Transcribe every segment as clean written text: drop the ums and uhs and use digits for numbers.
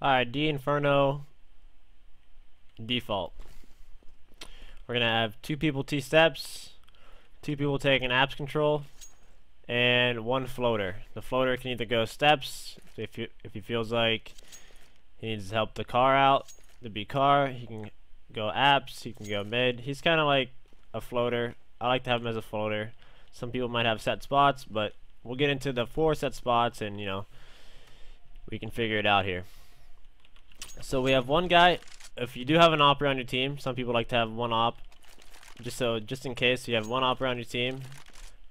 Alright, D Inferno default. We're gonna have 2 people T-steps, 2 people taking apps control, and 1 floater. The floater can either go steps if he feels like he needs to help the car out, the B car. He can go apps, he can go mid. He's kind of like a floater. I like to have him as a floater. Some people might have set spots, but we'll get into the 4 set spots and, you know, we can figure it out here. So we have 1 guy. If you do have an opera on your team, some people like to have 1 op. Just in case you have 1 opera on your team,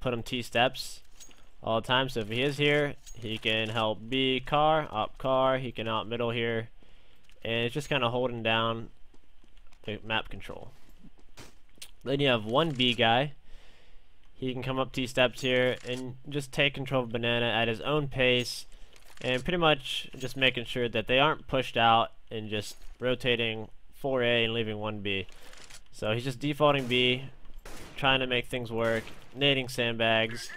put him T steps all the time. So if he is here, he can help B car, op car. He can out middle here, and it's just kind of holding down the map control. Then you have 1 B guy. He can come up T steps here and just take control of banana at his own pace, and pretty much just making sure that they aren't pushed out and just rotating 4A and leaving 1B. So he's just defaulting B, trying to make things work, nading sandbags,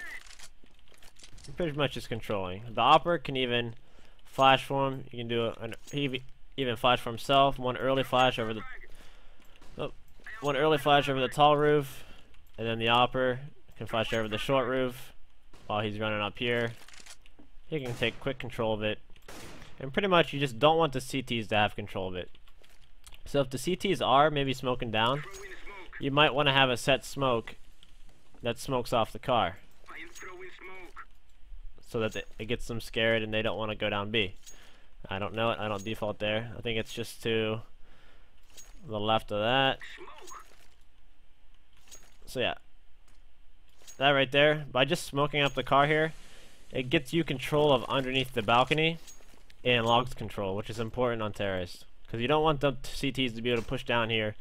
pretty much just controlling. The opera can even flash for him. He can do he even flash for himself. One early flash over the tall roof, and then the opera can flash over the short roof while he's running up here. He can take quick control of it. And pretty much you just don't want the CTs to have control of it. So if the CTs are maybe smoking down, you might want to have a set smoke that smokes off the car, so that it gets them scared and they don't want to go down B. I don't know it. I don't default there. I think it's just to the left of that. So yeah, that right there, by just smoking up the car here, it gets you control of underneath the balcony and logs control, which is important on terrorists, because you don't want the CTs to be able to push down here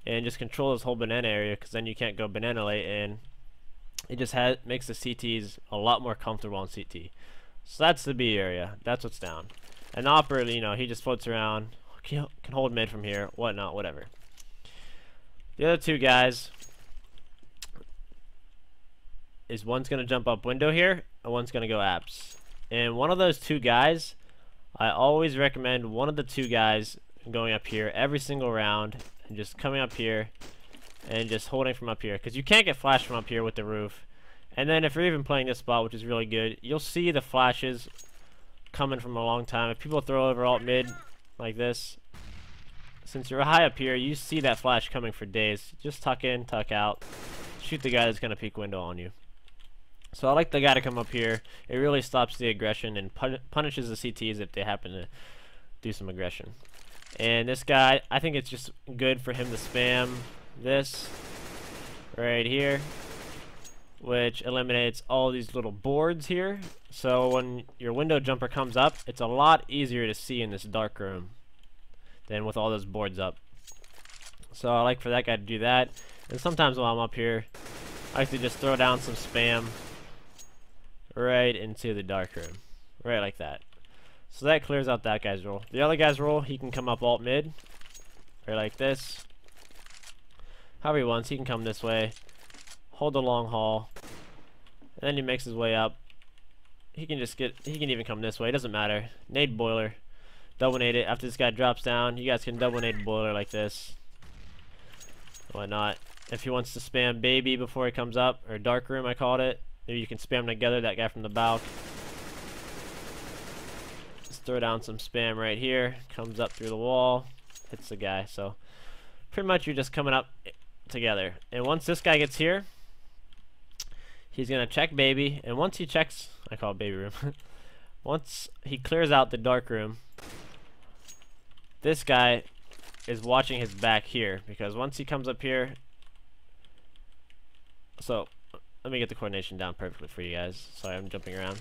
and just control this whole banana area, because then you can't go banana late, and it just makes the CTs a lot more comfortable on CT. So that's the B area. That's what's down. And the opera, you know, he just floats around, can hold mid from here, whatnot, whatever. The other 2 guys is one's gonna jump up window here, and one's gonna go apps. And one of those 2 guys, I always recommend one of the 2 guys going up here every single round and just coming up here and just holding from up here, because you can't get flash from up here with the roof. And then if you're even playing this spot, which is really good, you'll see the flashes coming from a long time. If people throw over alt mid like this, since you're high up here, you see that flash coming for days. Just tuck in, tuck out, shoot the guy that's gonna peek window on you. So I like the guy to come up here. It really stops the aggression and punishes the CTs if they happen to do some aggression. And this guy, I think it's just good for him to spam this right here, which eliminates all these little boards here. So when your window jumper comes up, it's a lot easier to see in this dark room than with all those boards up. So I like for that guy to do that. And sometimes while I'm up here, I like to just throw down some spam right into the dark room, right like that. So that clears out that guy's role. The other guy's role, he can come up alt mid, right like this. However he wants, he can come this way, hold the long haul, and then he makes his way up. He can even come this way, it doesn't matter. Nade boiler, double nade it. After this guy drops down, you guys can double nade boiler like this, whatnot. If he wants to spam baby before he comes up, or dark room I called it, maybe you can spam together that guy from the balc. Just throw down some spam right here, comes up through the wall, hits the guy. So pretty much you're just coming up together. And once this guy gets here, he's gonna check baby, and once he checks, I call it baby room, once he clears out the dark room, this guy is watching his back here, because once he comes up here, so let me get the coordination down perfectly for you guys. Sorry, I'm jumping around.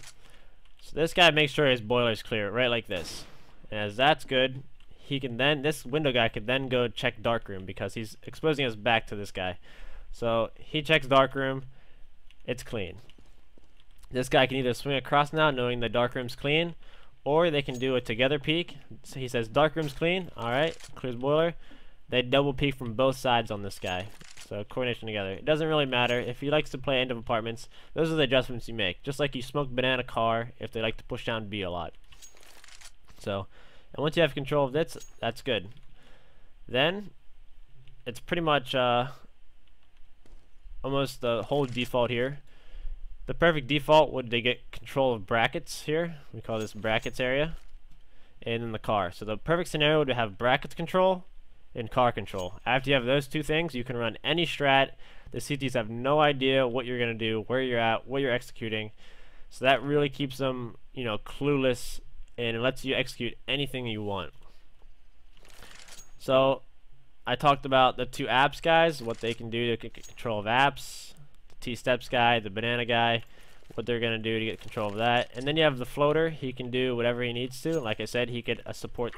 So this guy makes sure his boiler's clear, right like this. And as that's good, he can then, this window guy could then go check dark room, because he's exposing his back to this guy. So he checks dark room, it's clean. This guy can either swing across now knowing the dark room's clean, or they can do a together peek. So he says dark room's clean, alright, clears boiler. They double peek from both sides on this guy. So coordination together. It doesn't really matter. If he likes to play end of apartments, those are the adjustments you make. Just like you smoke banana car if they like to push down B a lot. So, and once you have control of this, that's good. Then, it's pretty much almost the whole default here. The perfect default would they get control of brackets here. We call this brackets area. And then the car. So the perfect scenario would have brackets control and car control. After you have those two things, you can run any strat. The CTs have no idea what you're going to do, where you're at, what you're executing. So that really keeps them, you know, clueless, and it lets you execute anything you want. So I talked about the two apps guys, what they can do to get control of apps. The T-steps guy, the banana guy, what they're going to do to get control of that. And then you have the floater. He can do whatever he needs to. Like I said, he could support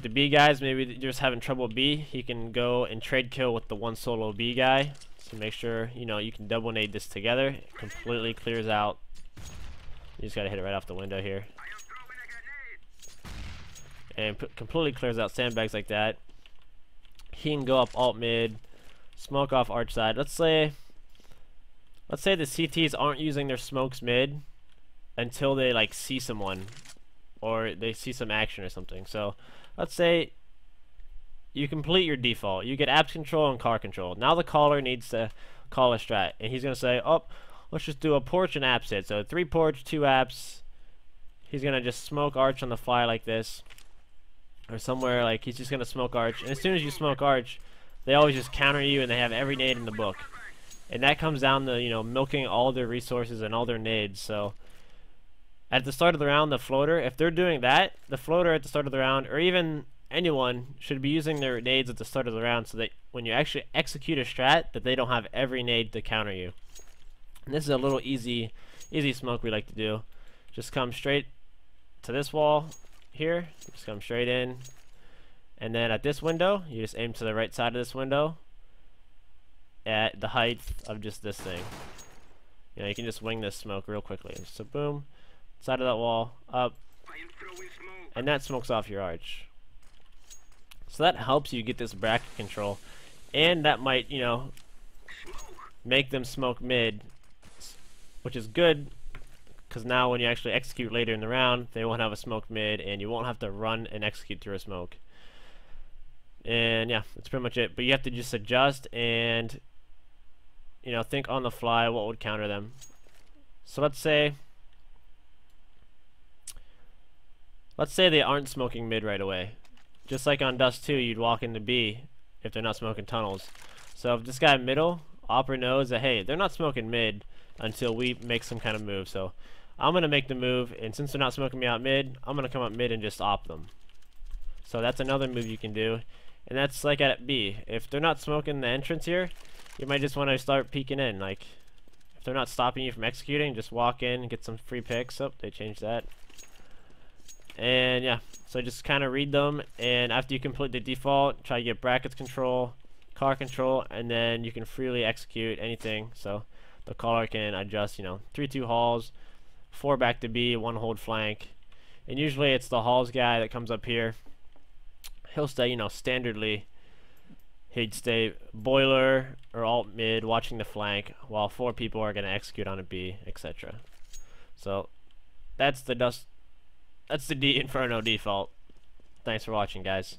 the B guys. Maybe you're just having trouble with B. He can go and trade kill with the one solo B guy. So make sure, you know, you can double nade this together. It completely clears out. You just got to hit it right off the window here. And completely clears out sandbags like that. He can go up alt mid, smoke off arch side. Let's say the CTs aren't using their smokes mid until they like see someone or they see some action or something. So let's say you complete your default. You get apps control and car control. Now the caller needs to call a strat, and he's gonna say, "Oh, let's just do a porch and apps hit." So 3 porch, 2 apps. He's gonna just smoke arch on the fly like this, or somewhere like he's just gonna smoke arch. And as soon as you smoke arch, they always just counter you, and they have every nade in the book. And that comes down to, you know, milking all their resources and all their nades. So at the start of the round, the floater, if they're doing that, the floater at the start of the round, or even anyone, should be using their nades at the start of the round so that when you actually execute a strat, that they don't have every nade to counter you. And this is a little easy smoke we like to do. Just come straight to this wall here. Just come straight in. And then at this window, you just aim to the right side of this window at the height of just this thing. You know, you can just wing this smoke real quickly. So boom, side of that wall, up, and that smokes off your arch. So that helps you get this bracket control, and that might, you know, make them smoke mid, which is good, because now when you actually execute later in the round, they won't have a smoke mid, and you won't have to run and execute through a smoke. And yeah, that's pretty much it. But you have to just adjust and, you know, think on the fly what would counter them. So let's say they aren't smoking mid right away. Just like on Dust 2, you'd walk into B if they're not smoking tunnels. So if this guy middle, Opera knows that, hey, they're not smoking mid until we make some kind of move. So I'm going to make the move, and since they're not smoking me out mid, I'm going to come up mid and just op them. So that's another move you can do. And that's like at B. If they're not smoking the entrance here, you might just want to start peeking in. Like, if they're not stopping you from executing, just walk in and get some free picks. Oh, they changed that. And yeah, so just kind of read them, and after you complete the default, try to get brackets control, car control, and then you can freely execute anything. So the caller can adjust, you know, 3-2 halls, 4 back to B, 1 hold flank. And usually it's the halls guy that comes up here. He'll stay, you know, standardly, he'd stay boiler or alt mid watching the flank while 4 people are going to execute on a B, etc. So that's the D Inferno default. Thanks for watching, guys.